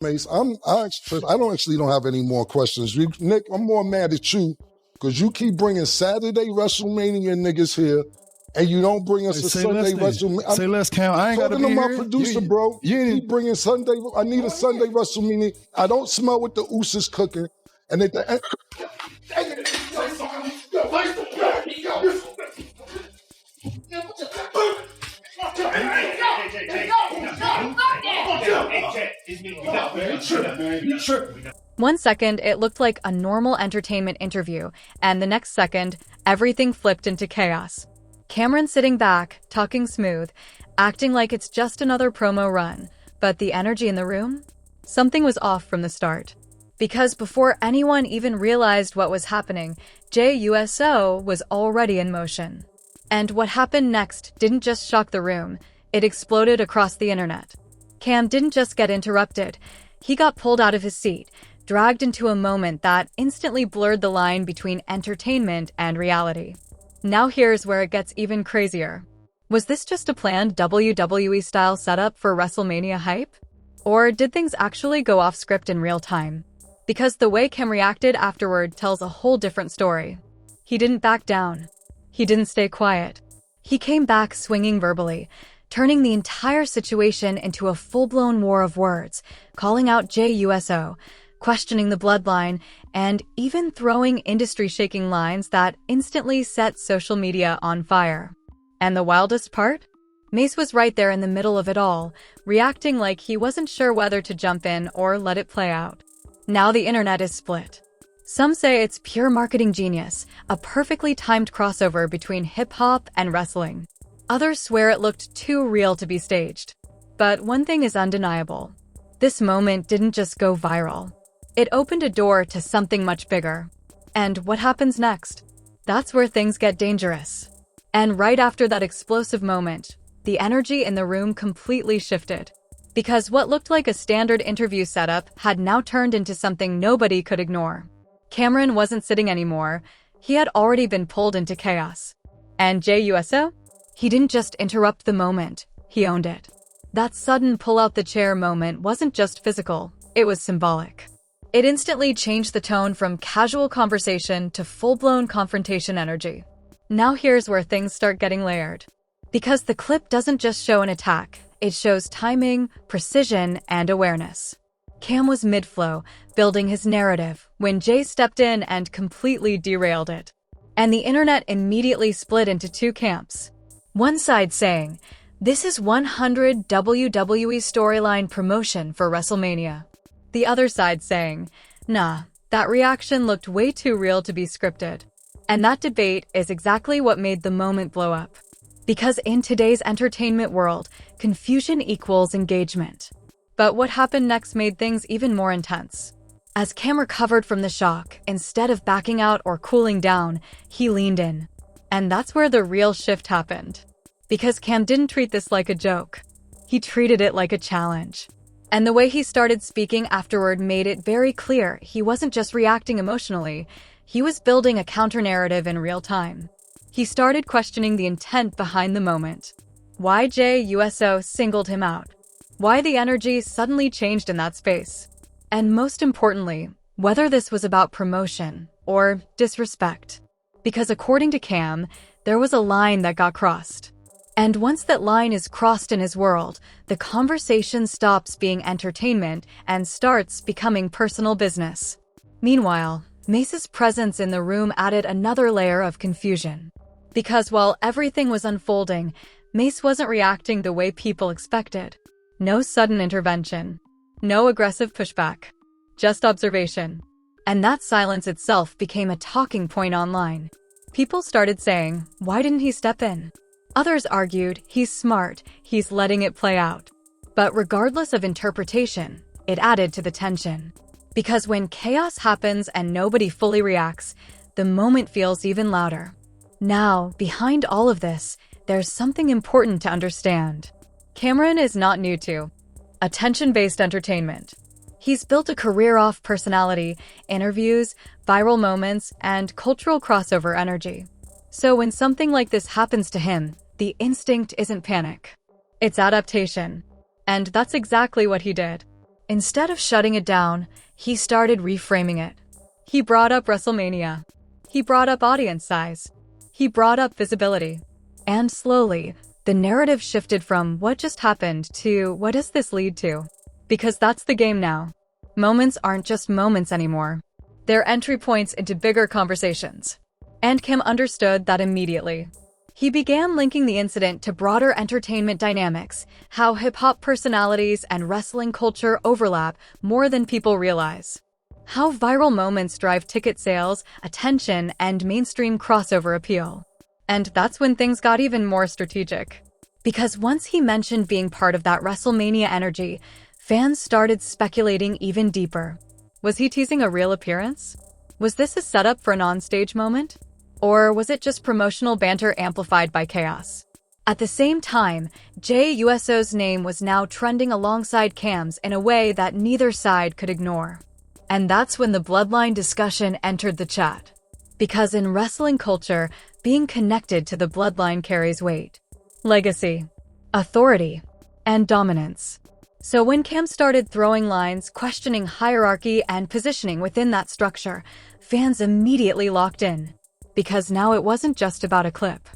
Mace, I don't have any more questions. Nick, I'm more mad at you because you keep bringing Saturday WrestleMania niggas here, and you don't bring us a Sunday WrestleMania. Say less, Cam. I ain't got to be talking to my here. producer, bro. You keep bringing Sunday. I need a Sunday WrestleMania. I don't smell what the Usos cooking, and at the end. One second, it looked like a normal entertainment interview, and the next second, everything flipped into chaos. Camron sitting back, talking smooth, acting like it's just another promo run, but the energy in the room? Something was off from the start. Because before anyone even realized what was happening, Jey Uso was already in motion. And what happened next didn't just shock the room, it exploded across the internet. Cam didn't just get interrupted, he got pulled out of his seat, dragged into a moment that instantly blurred the line between entertainment and reality. Now here's where it gets even crazier. Was this just a planned WWE-style setup for WrestleMania hype? Or did things actually go off script in real time? Because the way Cam reacted afterward tells a whole different story. He didn't back down. He didn't stay quiet. He came back swinging verbally, turning the entire situation into a full-blown war of words, calling out Jey Uso, questioning the bloodline, and even throwing industry-shaking lines that instantly set social media on fire. And the wildest part? Mace was right there in the middle of it all, reacting like he wasn't sure whether to jump in or let it play out. Now the internet is split. Some say it's pure marketing genius, a perfectly timed crossover between hip-hop and wrestling. Others swear it looked too real to be staged. But one thing is undeniable. This moment didn't just go viral. It opened a door to something much bigger. And what happens next? That's where things get dangerous. And right after that explosive moment, the energy in the room completely shifted. Because what looked like a standard interview setup had now turned into something nobody could ignore. Camron wasn't sitting anymore. He had already been pulled into chaos. And Jey Uso? He didn't just interrupt the moment, he owned it. That sudden pull-out-the-chair moment wasn't just physical, it was symbolic. It instantly changed the tone from casual conversation to full-blown confrontation energy. Now here's where things start getting layered. Because the clip doesn't just show an attack, it shows timing, precision, and awareness. Cam was mid-flow, building his narrative, when Jey stepped in and completely derailed it. And the internet immediately split into two camps. One side saying, "This is 100 WWE storyline promotion for WrestleMania." The other side saying, "Nah, that reaction looked way too real to be scripted." And that debate is exactly what made the moment blow up. Because in today's entertainment world, confusion equals engagement. But what happened next made things even more intense. As Cam recovered from the shock, instead of backing out or cooling down, he leaned in. And that's where the real shift happened. Because Cam didn't treat this like a joke. He treated it like a challenge. And the way he started speaking afterward made it very clear he wasn't just reacting emotionally, he was building a counter-narrative in real time. He started questioning the intent behind the moment. Why Jey Uso singled him out. Why the energy suddenly changed in that space. And most importantly, whether this was about promotion or disrespect. Because according to Cam, there was a line that got crossed. And once that line is crossed in his world, the conversation stops being entertainment and starts becoming personal business. Meanwhile, Mace's presence in the room added another layer of confusion. Because while everything was unfolding, Mace wasn't reacting the way people expected. No sudden intervention. No aggressive pushback. Just observation. And that silence itself became a talking point online. People started saying, "Why didn't he step in?" Others argued, "He's smart, he's letting it play out." But regardless of interpretation, it added to the tension. Because when chaos happens and nobody fully reacts, the moment feels even louder. Now, behind all of this, there's something important to understand. Camron is not new to attention-based entertainment. He's built a career off personality, interviews, viral moments, and cultural crossover energy. So when something like this happens to him, the instinct isn't panic. It's adaptation. And that's exactly what he did. Instead of shutting it down, he started reframing it. He brought up WrestleMania. He brought up audience size. He brought up visibility. And slowly, the narrative shifted from what just happened to what does this lead to? Because that's the game now. Moments aren't just moments anymore. They're entry points into bigger conversations. And Kim understood that immediately. He began linking the incident to broader entertainment dynamics, how hip-hop personalities and wrestling culture overlap more than people realize. How viral moments drive ticket sales, attention, and mainstream crossover appeal. And that's when things got even more strategic. Because once he mentioned being part of that WrestleMania energy, fans started speculating even deeper. Was he teasing a real appearance? Was this a setup for an on-stage moment? Or was it just promotional banter amplified by chaos? At the same time, Jey Uso's name was now trending alongside Cam's in a way that neither side could ignore. And that's when the bloodline discussion entered the chat. Because in wrestling culture, being connected to the bloodline carries weight, legacy, authority, and dominance. So when Cam started throwing lines, questioning hierarchy and positioning within that structure, fans immediately locked in. Because now it wasn't just about a clip.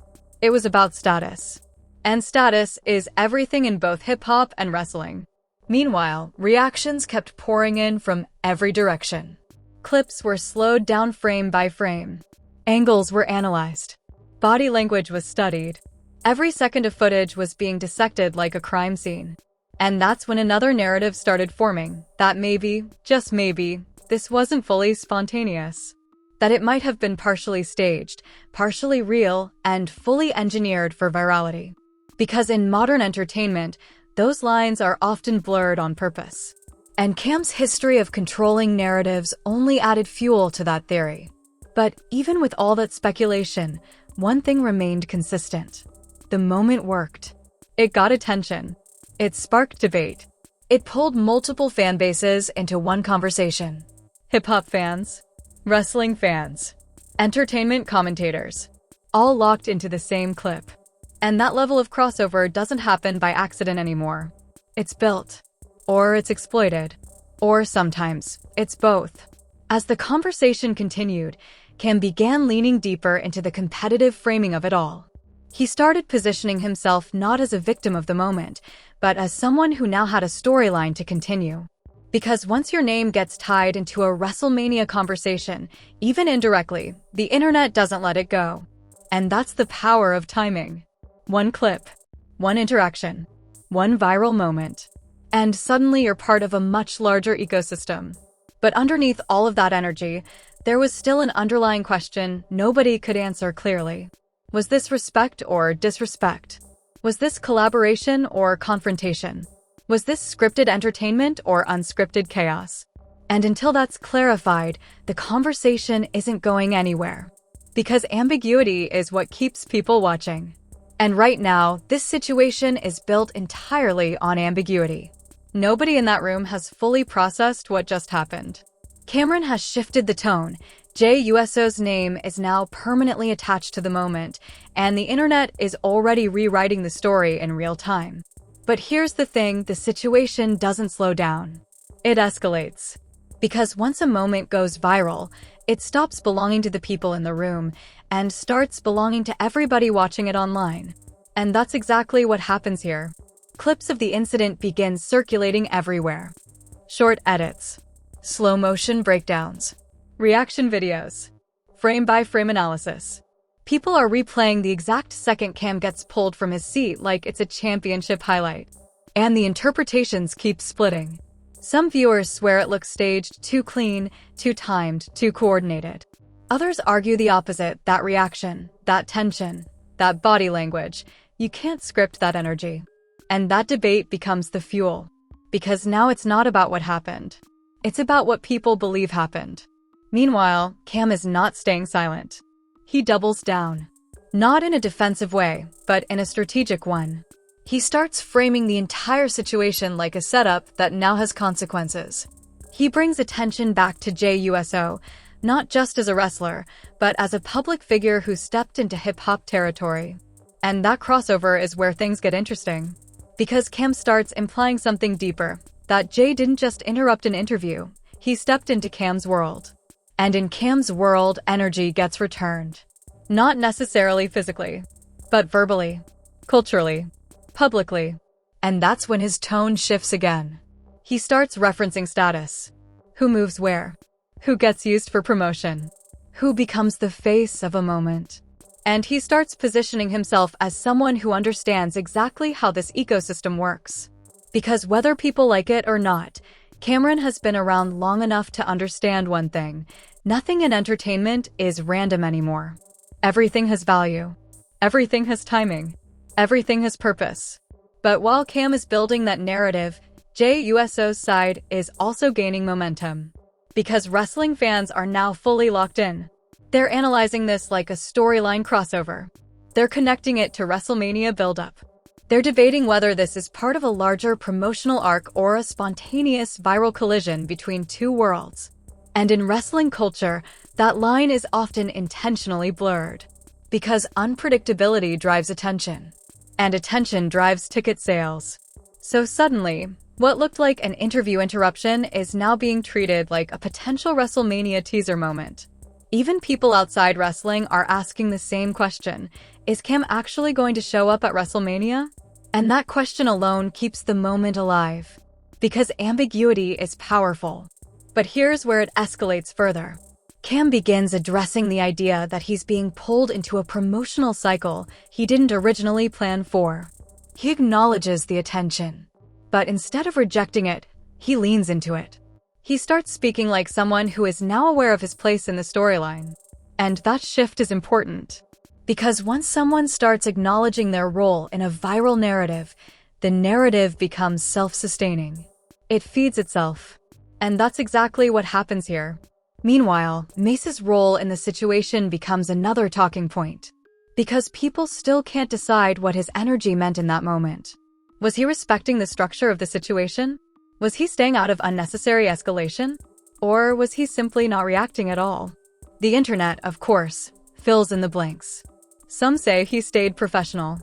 It was about status. And status is everything in both hip-hop and wrestling. Meanwhile, reactions kept pouring in from every direction. Clips were slowed down frame by frame. Angles were analyzed. Body language was studied. Every second of footage was being dissected like a crime scene. And that's when another narrative started forming, that maybe, just maybe, this wasn't fully spontaneous. That it might have been partially staged, partially real, and fully engineered for virality. Because in modern entertainment, those lines are often blurred on purpose. And Cam's history of controlling narratives only added fuel to that theory. But even with all that speculation, one thing remained consistent. The moment worked. It got attention. It sparked debate. It pulled multiple fan bases into one conversation. Hip-hop fans, wrestling fans, entertainment commentators, all locked into the same clip. And that level of crossover doesn't happen by accident anymore. It's built, or it's exploited, or sometimes it's both. As the conversation continued, Cam began leaning deeper into the competitive framing of it all. He started positioning himself not as a victim of the moment, but as someone who now had a storyline to continue. Because once your name gets tied into a WrestleMania conversation, even indirectly, the internet doesn't let it go. And that's the power of timing. One clip, one interaction, one viral moment, and suddenly you're part of a much larger ecosystem. But underneath all of that energy, there was still an underlying question nobody could answer clearly. Was this respect or disrespect? Was this collaboration or confrontation? Was this scripted entertainment or unscripted chaos? And until that's clarified, the conversation isn't going anywhere. Because ambiguity is what keeps people watching. And right now, this situation is built entirely on ambiguity. Nobody in that room has fully processed what just happened. Camron has shifted the tone. Jey Uso's name is now permanently attached to the moment, and the internet is already rewriting the story in real time. But here's the thing, the situation doesn't slow down. It escalates. Because once a moment goes viral, it stops belonging to the people in the room and starts belonging to everybody watching it online. And that's exactly what happens here. Clips of the incident begin circulating everywhere. Short edits, slow motion breakdowns, reaction videos, frame-by-frame analysis. People are replaying the exact second Cam gets pulled from his seat like it's a championship highlight. And the interpretations keep splitting. Some viewers swear it looks staged, too clean, too timed, too coordinated. Others argue the opposite, that reaction, that tension, that body language. You can't script that energy. And that debate becomes the fuel. Because now it's not about what happened. It's about what people believe happened. Meanwhile, Cam is not staying silent. He doubles down. Not in a defensive way, but in a strategic one. He starts framing the entire situation like a setup that now has consequences. He brings attention back to Jey Uso, not just as a wrestler, but as a public figure who stepped into hip-hop territory. And that crossover is where things get interesting. Because Cam starts implying something deeper, that Jey didn't just interrupt an interview, he stepped into Cam's world. And in Cam's world, energy gets returned. Not necessarily physically, but verbally, culturally, publicly. And that's when his tone shifts again. He starts referencing status. Who moves where? Who gets used for promotion? Who becomes the face of a moment? And he starts positioning himself as someone who understands exactly how this ecosystem works. Because whether people like it or not, Camron has been around long enough to understand one thing. Nothing in entertainment is random anymore. Everything has value. Everything has timing. Everything has purpose. But while Cam is building that narrative, Jey Uso's side is also gaining momentum. Because wrestling fans are now fully locked in. They're analyzing this like a storyline crossover. They're connecting it to WrestleMania buildup. They're debating whether this is part of a larger promotional arc or a spontaneous viral collision between two worlds. And in wrestling culture, that line is often intentionally blurred. Because unpredictability drives attention. And attention drives ticket sales. So suddenly, what looked like an interview interruption is now being treated like a potential WrestleMania teaser moment. Even people outside wrestling are asking the same question. Is Cam actually going to show up at WrestleMania? And that question alone keeps the moment alive. Because ambiguity is powerful. But here's where it escalates further. Cam begins addressing the idea that he's being pulled into a promotional cycle he didn't originally plan for. He acknowledges the attention. But instead of rejecting it, he leans into it. He starts speaking like someone who is now aware of his place in the storyline. And that shift is important. Because once someone starts acknowledging their role in a viral narrative, the narrative becomes self-sustaining. It feeds itself. And that's exactly what happens here. Meanwhile, Mace's role in the situation becomes another talking point. Because people still can't decide what his energy meant in that moment. Was he respecting the structure of the situation? Was he staying out of unnecessary escalation? Or was he simply not reacting at all? The internet, of course, fills in the blanks. Some say he stayed professional.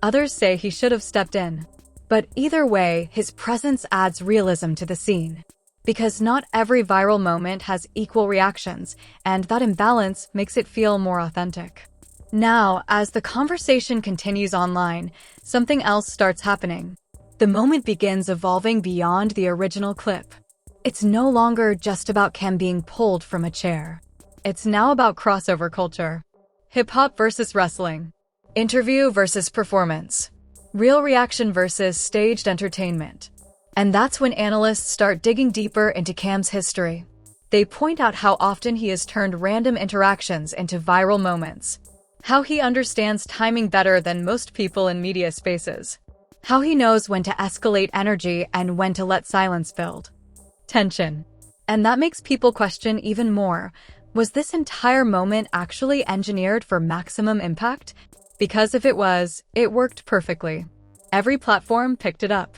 Others say he should have stepped in. But either way, his presence adds realism to the scene. Because not every viral moment has equal reactions, and that imbalance makes it feel more authentic. Now, as the conversation continues online, something else starts happening. The moment begins evolving beyond the original clip. It's no longer just about Cam being pulled from a chair. It's now about crossover culture. Hip-hop versus wrestling. Interview versus performance. Real reaction versus staged entertainment. And that's when analysts start digging deeper into Cam's history. They point out how often he has turned random interactions into viral moments. How he understands timing better than most people in media spaces. How he knows when to escalate energy and when to let silence build. Tension. And that makes people question even more. Was this entire moment actually engineered for maximum impact? Because if it was, it worked perfectly. Every platform picked it up.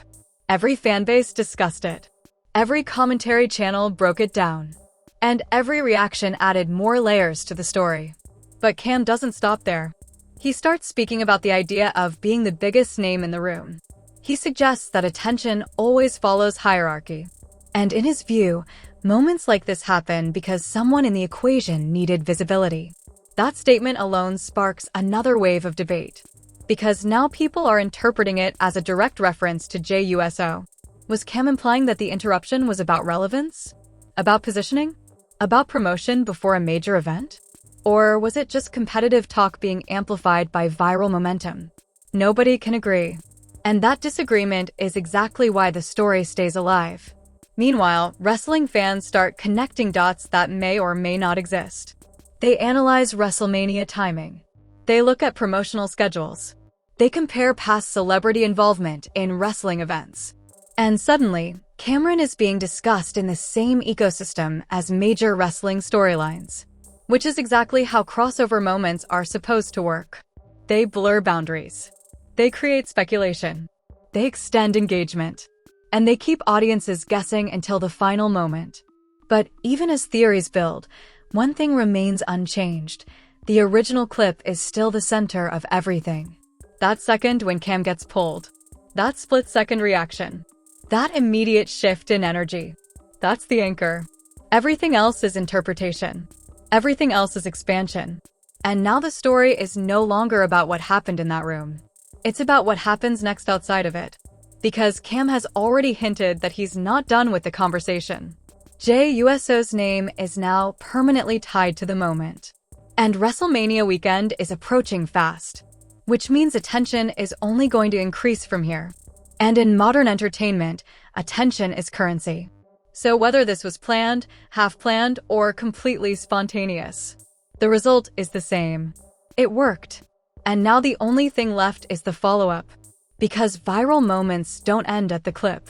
Every fanbase discussed it. Every commentary channel broke it down. And every reaction added more layers to the story. But Cam doesn't stop there. He starts speaking about the idea of being the biggest name in the room. He suggests that attention always follows hierarchy. And in his view, moments like this happen because someone in the equation needed visibility. That statement alone sparks another wave of debate. Because now people are interpreting it as a direct reference to Jey Uso. Was Cam implying that the interruption was about relevance? About positioning? About promotion before a major event? Or was it just competitive talk being amplified by viral momentum? Nobody can agree. And that disagreement is exactly why the story stays alive. Meanwhile, wrestling fans start connecting dots that may or may not exist. They analyze WrestleMania timing. They look at promotional schedules. They compare past celebrity involvement in wrestling events. And suddenly, Camron is being discussed in the same ecosystem as major wrestling storylines. Which is exactly how crossover moments are supposed to work. They blur boundaries. They create speculation. They extend engagement. And they keep audiences guessing until the final moment. But even as theories build, one thing remains unchanged. The original clip is still the center of everything. That second when Cam gets pulled. That split-second reaction. That immediate shift in energy. That's the anchor. Everything else is interpretation. Everything else is expansion. And now the story is no longer about what happened in that room. It's about what happens next outside of it. Because Cam has already hinted that he's not done with the conversation. Jey Uso's name is now permanently tied to the moment. And WrestleMania weekend is approaching fast, which means attention is only going to increase from here. And in modern entertainment, attention is currency. So whether this was planned, half-planned, or completely spontaneous, the result is the same. It worked. And now the only thing left is the follow-up. Because viral moments don't end at the clip.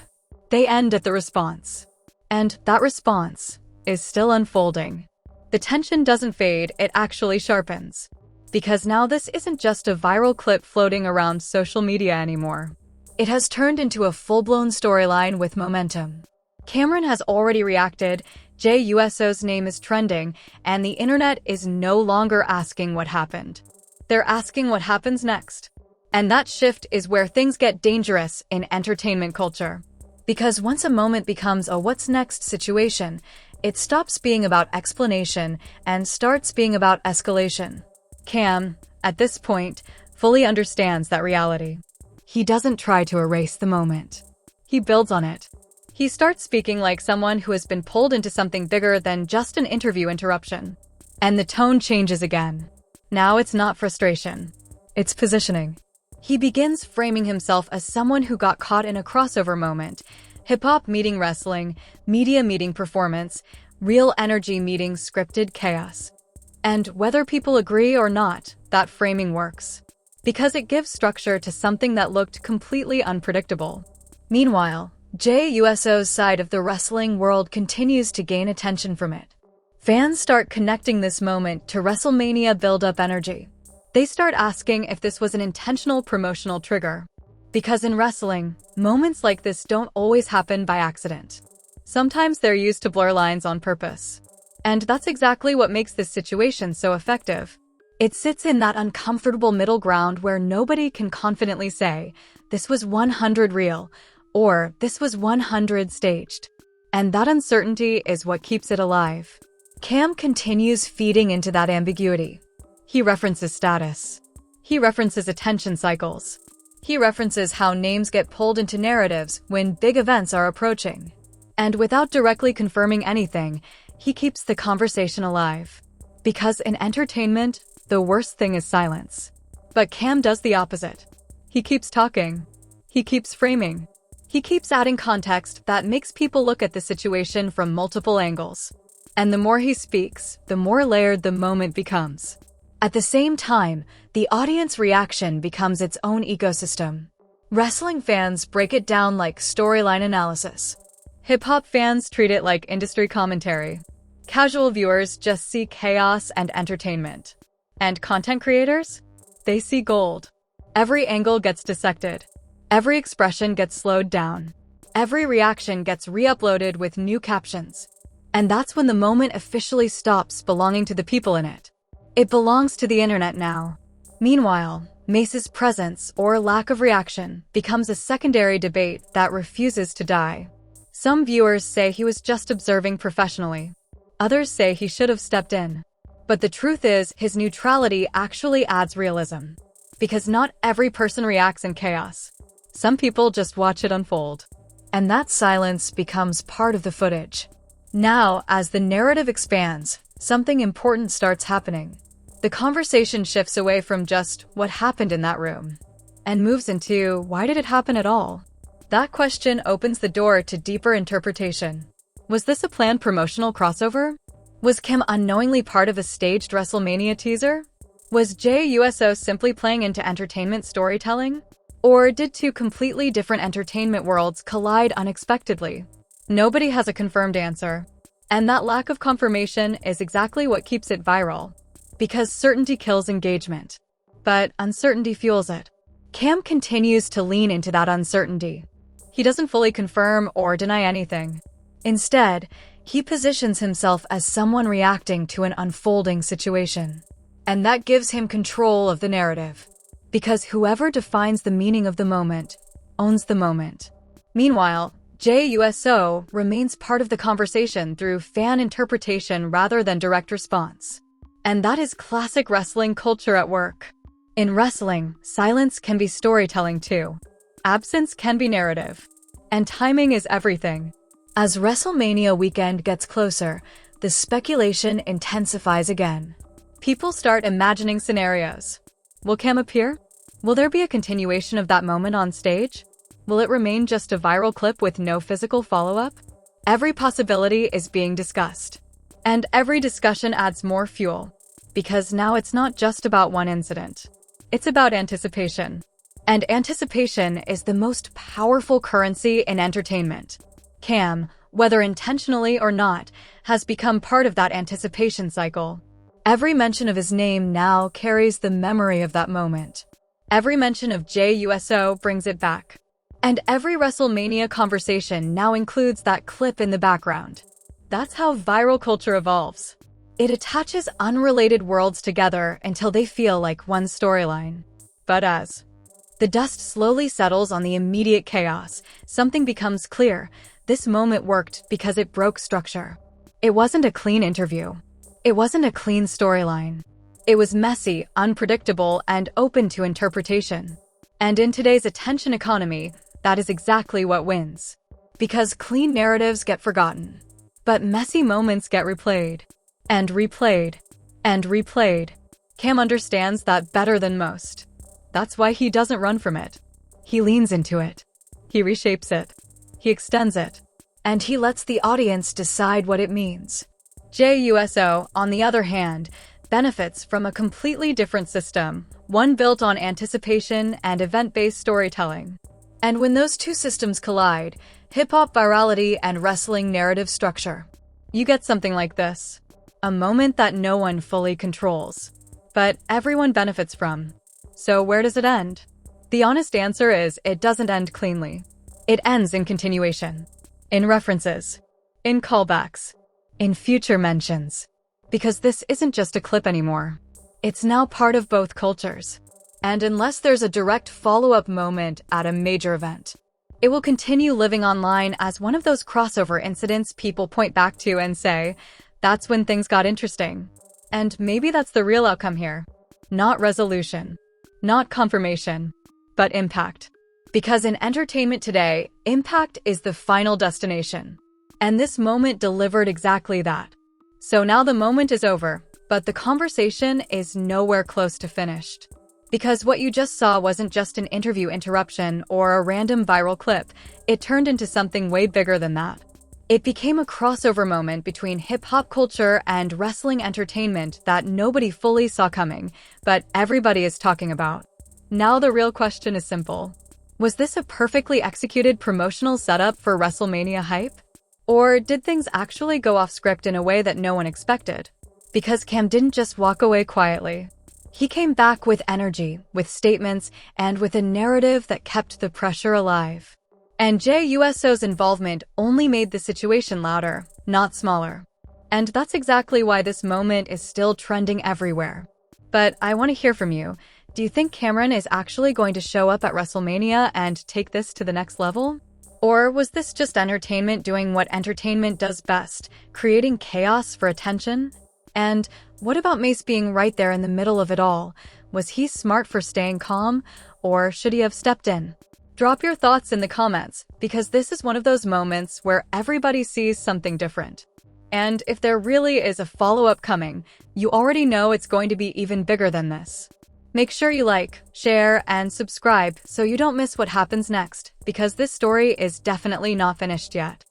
They end at the response. And that response is still unfolding. The tension doesn't fade, it actually sharpens. Because now this isn't just a viral clip floating around social media anymore. It has turned into a full-blown storyline with momentum. Camron has already reacted, Jey Uso's name is trending, and the internet is no longer asking what happened. They're asking what happens next. And that shift is where things get dangerous in entertainment culture. Because once a moment becomes a what's next situation, it stops being about explanation and starts being about escalation. Cam, at this point, fully understands that reality. He doesn't try to erase the moment. He builds on it. He starts speaking like someone who has been pulled into something bigger than just an interview interruption. And the tone changes again. Now it's not frustration. It's positioning. He begins framing himself as someone who got caught in a crossover moment. Hip-hop meeting wrestling, media meeting performance, real energy meeting scripted chaos. And whether people agree or not, that framing works. Because it gives structure to something that looked completely unpredictable. Meanwhile, Jey Uso's side of the wrestling world continues to gain attention from it. Fans start connecting this moment to WrestleMania build-up energy. They start asking if this was an intentional promotional trigger. Because in wrestling, moments like this don't always happen by accident. Sometimes they're used to blur lines on purpose. And that's exactly what makes this situation so effective. It sits in that uncomfortable middle ground where nobody can confidently say, this was 100 real, or this was 100 staged. And that uncertainty is what keeps it alive. Cam continues feeding into that ambiguity. He references status. He references attention cycles. He references how names get pulled into narratives when big events are approaching. And without directly confirming anything, he keeps the conversation alive. Because in entertainment, the worst thing is silence. But Cam does the opposite. He keeps talking. He keeps framing. He keeps adding context that makes people look at the situation from multiple angles. And the more he speaks, the more layered the moment becomes. At the same time, the audience reaction becomes its own ecosystem. Wrestling fans break it down like storyline analysis. Hip-hop fans treat it like industry commentary. Casual viewers just see chaos and entertainment. And content creators? They see gold. Every angle gets dissected. Every expression gets slowed down. Every reaction gets re-uploaded with new captions. And that's when the moment officially stops belonging to the people in it. It belongs to the internet now. Meanwhile, Mace's presence or lack of reaction becomes a secondary debate that refuses to die. Some viewers say he was just observing professionally. Others say he should have stepped in. But the truth is, his neutrality actually adds realism. Because not every person reacts in chaos. Some people just watch it unfold. And that silence becomes part of the footage. Now, as the narrative expands, something important starts happening. The conversation shifts away from just what happened in that room and moves into why did it happen at all? That question opens the door to deeper interpretation. Was this a planned promotional crossover? Was Kim unknowingly part of a staged WrestleMania teaser? Was Jey Uso simply playing into entertainment storytelling? Or did two completely different entertainment worlds collide unexpectedly? Nobody has a confirmed answer. And that lack of confirmation is exactly what keeps it viral. Because certainty kills engagement. But uncertainty fuels it. Cam continues to lean into that uncertainty. He doesn't fully confirm or deny anything. Instead, he positions himself as someone reacting to an unfolding situation. And that gives him control of the narrative. Because whoever defines the meaning of the moment owns the moment. Meanwhile, Jey Uso remains part of the conversation through fan interpretation rather than direct response. And that is classic wrestling culture at work. In wrestling, silence can be storytelling too. Absence can be narrative. And timing is everything. As WrestleMania weekend gets closer, the speculation intensifies again. People start imagining scenarios. Will Cam appear? Will there be a continuation of that moment on stage? Will it remain just a viral clip with no physical follow-up? Every possibility is being discussed. And every discussion adds more fuel. Because now it's not just about one incident. It's about anticipation. And anticipation is the most powerful currency in entertainment. Cam, whether intentionally or not, has become part of that anticipation cycle. Every mention of his name now carries the memory of that moment. Every mention of Jey Uso brings it back. And every WrestleMania conversation now includes that clip in the background. That's how viral culture evolves. It attaches unrelated worlds together until they feel like one storyline. But as the dust slowly settles on the immediate chaos, something becomes clear. This moment worked because it broke structure. It wasn't a clean interview. It wasn't a clean storyline. It was messy, unpredictable, and open to interpretation. And in today's attention economy, that is exactly what wins. Because clean narratives get forgotten. But messy moments get replayed. And replayed. And replayed. Cam understands that better than most. That's why he doesn't run from it. He leans into it. He reshapes it. He extends it. And he lets the audience decide what it means. Jey Uso, on the other hand, benefits from a completely different system, one built on anticipation and event-based storytelling. And when those two systems collide, hip-hop virality and wrestling narrative structure, you get something like this. A moment that no one fully controls, but everyone benefits from. So where does it end? The honest answer is it doesn't end cleanly. It ends in continuation, in references, in callbacks, in future mentions. Because this isn't just a clip anymore. It's now part of both cultures. And unless there's a direct follow-up moment at a major event, it will continue living online as one of those crossover incidents people point back to and say, that's when things got interesting. And maybe that's the real outcome here. Not resolution, not confirmation, but impact. Because in entertainment today, impact is the final destination. And this moment delivered exactly that. So now the moment is over, but the conversation is nowhere close to finished. Because what you just saw wasn't just an interview interruption or a random viral clip, it turned into something way bigger than that. It became a crossover moment between hip-hop culture and wrestling entertainment that nobody fully saw coming, but everybody is talking about. Now the real question is simple. Was this a perfectly executed promotional setup for WrestleMania hype? Or did things actually go off script in a way that no one expected? Because Cam didn't just walk away quietly. He came back with energy, with statements, and with a narrative that kept the pressure alive. And Jey Uso's involvement only made the situation louder, not smaller. And that's exactly why this moment is still trending everywhere. But I want to hear from you. Do you think Camron is actually going to show up at WrestleMania and take this to the next level? Or was this just entertainment doing what entertainment does best, creating chaos for attention? And what about Mace being right there in the middle of it all? Was he smart for staying calm, or should he have stepped in? Drop your thoughts in the comments, because this is one of those moments where everybody sees something different. And if there really is a follow-up coming, you already know it's going to be even bigger than this. Make sure you like, share, and subscribe so you don't miss what happens next, because this story is definitely not finished yet.